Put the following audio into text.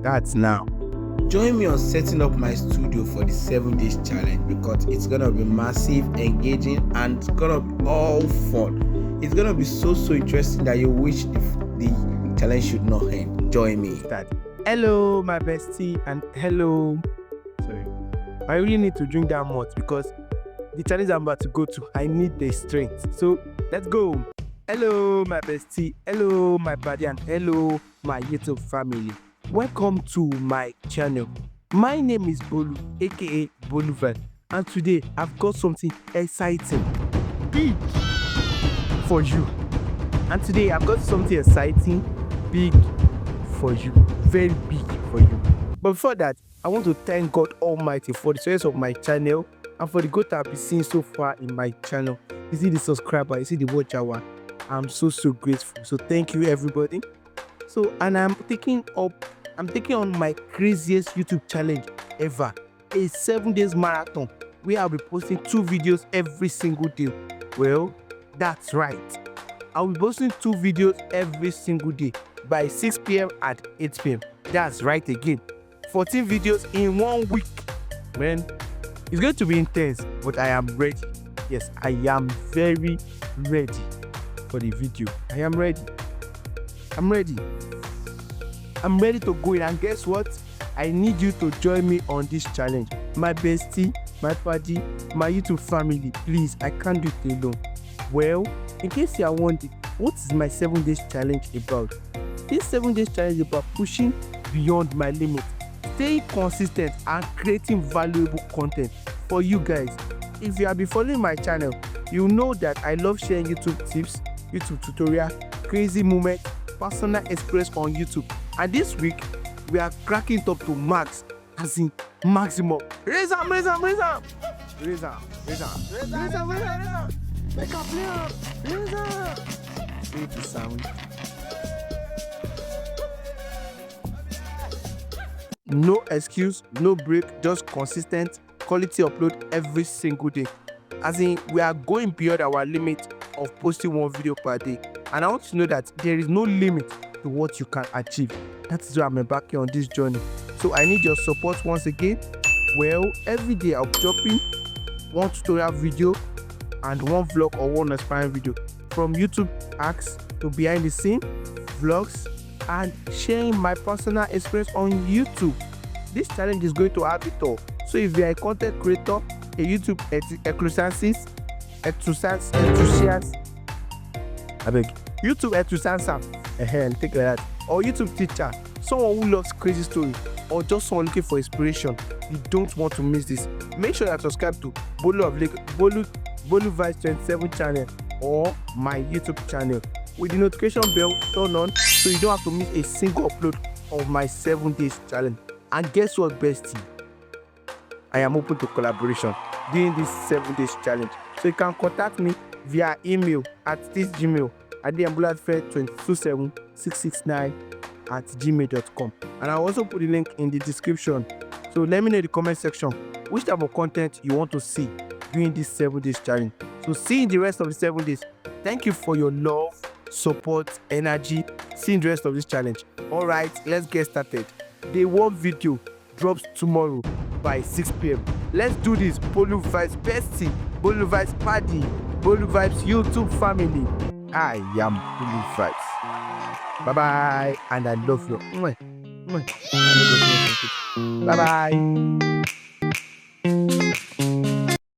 That's now. Join me on setting up my studio for the 7 days challenge because it's gonna be massive, engaging, and it's gonna be all fun. It's gonna be so interesting that you wish the challenge should not end. Join me. Hello, my bestie, and hello. Sorry, I really need to drink that much because the challenge I'm about to go to, I need the strength. So let's go. Hello, my bestie. Hello, my buddy, and hello, my YouTube family. Welcome to my channel. My name is Bolu, aka Bolu, and today I've got something exciting, big for you. And today I've got something exciting, big for you, very big for you. But before that, I want to thank God Almighty for the success of my channel and for the growth I've been seeing so far in my channel. You see the subscriber, you see the watch hour. I'm so grateful. So thank you, everybody. So, and I'm taking on my craziest YouTube challenge ever, a 7 days marathon where I'll be posting 2 videos every single day. Well, that's right. I'll be posting 2 videos every single day by 6 p.m. and 8 p.m. That's right again. 14 videos in 1 week. Man, it's going to be intense, but I am ready. Yes, I am very ready for the video. I am ready. I'm ready to go in, and guess what? I need you to join me on this challenge. My bestie, my buddy, my YouTube family, please, I can't do it alone. Well, in case you are wondering, what is my 7 days challenge about? This 7 days challenge is about pushing beyond my limit, staying consistent, and creating valuable content for you guys. If you have been following my channel, you know that I love sharing YouTube tips, YouTube tutorial, crazy moments, personal experience on YouTube. And this week, we are cracking top to max, as in maximum. Raise up. Make a play up. Raise up. Wait the sound. No excuse, no break, just consistent quality upload every single day. As in, we are going beyond our limit of posting 1 video per day. And I want you to know that there is no limit to what you can achieve. That is why I'm embarking on this journey. So I need your support once again. Well, every day I'll be dropping 1 tutorial video and 1 vlog or 1 inspiring video, from YouTube hacks to behind the scene vlogs and sharing my personal experience on YouTube. This challenge is going to have it all. So if you are a content creator, a YouTube enthusiast, take that, or YouTube teacher, someone who loves crazy stories, or just someone looking for inspiration, you don't want to miss this. Make sure you subscribe to Bolu Vibes 27 channel or my YouTube channel with the notification bell turned on, so you don't have to miss a single upload of my 7 days challenge. And guess what, bestie? I am open to collaboration during this 7 days challenge. So you can contact me via email at this Gmail at theambulance2726669@gmail.com. And I'll also put the link in the description. So let me know in the comment section which type of content you want to see during this 7 days challenge. So see you in the rest of the 7 days. Thank you for your love, support, energy. See you in the rest of this challenge. Alright, let's get started. Day 1 video drops tomorrow by 6 p.m. Let's do this. Bolu Vibes bestie, Bolu Vibes paddy, Bolu Vibes YouTube family. I am Bolu Vibes. Bye bye, and I love you. Bye bye.